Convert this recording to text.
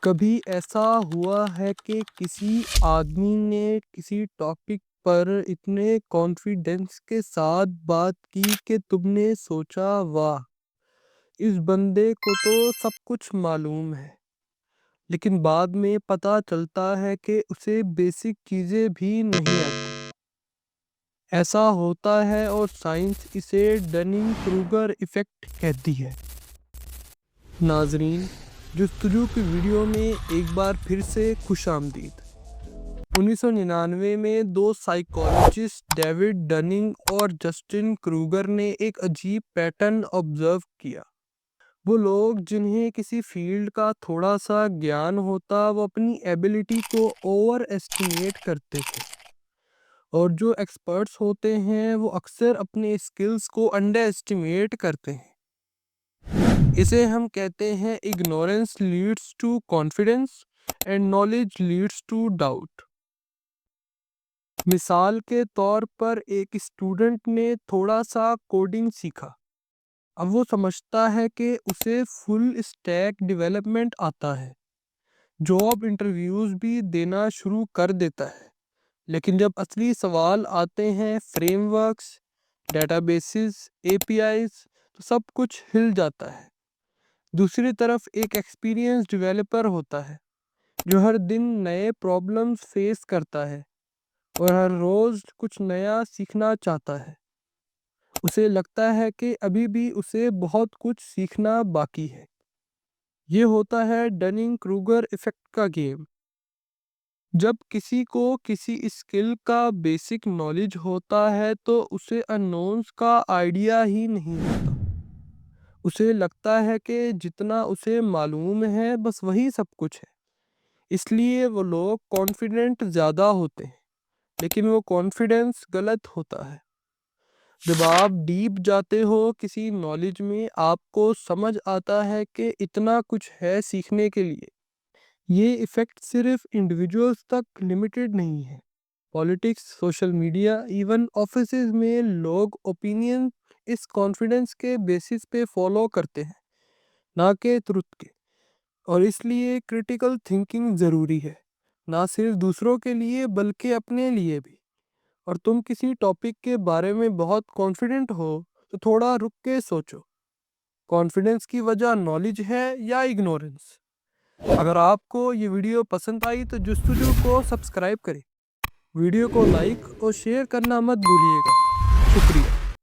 کبھی ایسا ہوا ہے کہ کسی آدمی نے کسی ٹاپک پر اتنے کانفیڈنس کے ساتھ بات کی کہ تم نے سوچا واہ، اس بندے کو تو سب کچھ معلوم ہے، لیکن بعد میں پتہ چلتا ہے کہ اسے بیسک چیزیں بھی نہیں آتی۔ ایسا ہوتا ہے اور سائنس اسے ڈننگ کروگر ایفیکٹ کہتی ہے۔ ناظرین، جستجو کی ویڈیو میں ایک بار پھر سے خوش آمدید۔ 1999 میں دو سائیکالوجسٹ ڈیوڈ ڈننگ اور جسٹن کروگر نے ایک عجیب پیٹرن آبزرو کیا۔ وہ لوگ جنہیں کسی فیلڈ کا تھوڑا سا گیان ہوتا وہ اپنی ایبلٹی کو اوور ایسٹیمیٹ کرتے تھے، اور جو ایکسپرٹس ہوتے ہیں وہ اکثر اپنے اسکلز کو انڈر ایسٹیمیٹ کرتے ہیں۔ اسے ہم کہتے ہیں ignorance leads to confidence and knowledge leads to doubt. مثال کے طور پر ایک اسٹوڈنٹ نے تھوڑا سا کوڈنگ سیکھا، اب وہ سمجھتا ہے کہ اسے فل اسٹیک ڈیولپمنٹ آتا ہے، جاب انٹرویوز بھی دینا شروع کر دیتا ہے، لیکن جب اصلی سوال آتے ہیں frameworks, databases, A P Is, تو سب کچھ ہل جاتا ہے۔ دوسری طرف ایک ایکسپیرینس ڈیولپر ہوتا ہے جو ہر دن نئے پرابلمز فیس کرتا ہے اور ہر روز کچھ نیا سیکھنا چاہتا ہے۔ اسے لگتا ہے کہ ابھی بھی اسے بہت کچھ سیکھنا باقی ہے۔ یہ ہوتا ہے ڈننگ کروگر ایفیکٹ کا گیم۔ جب کسی کو کسی اسکل کا بیسک نالج ہوتا ہے تو اسے اننونز کا آئیڈیا ہی نہیں ہوتا۔ اسے لگتا ہے کہ جتنا اسے معلوم ہے بس وہی سب کچھ ہے۔ اس لیے وہ لوگ کانفیڈنٹ زیادہ ہوتے ہیں، لیکن وہ کانفیڈنس غلط ہوتا ہے۔ جب آپ ڈیپ جاتے ہو کسی نالج میں، آپ کو سمجھ آتا ہے کہ اتنا کچھ ہے سیکھنے کے لیے۔ یہ ایفیکٹ صرف انڈیویجولز تک لمیٹڈ نہیں ہے۔ Politics, social media, even offices میں لوگ اوپینین اس کانفیڈنس کے بیسس پہ فالو کرتے ہیں، نہ کہ ٹروتھ کے۔ اور اس لیے کریٹیکل تھنکنگ ضروری ہے، نہ صرف دوسروں کے لیے بلکہ اپنے لیے بھی۔ اور تم کسی ٹاپک کے بارے میں بہت کانفیڈنٹ ہو تو تھوڑا رک کے سوچو، کانفیڈنس کی وجہ نالج ہے یا اگنورینس؟ اگر آپ کو یہ ویڈیو پسند آئی تو جستجو کو سبسکرائب کریں، ویڈیو کو لائک اور شیئر کرنا مت بھولیے گا۔ شکریہ۔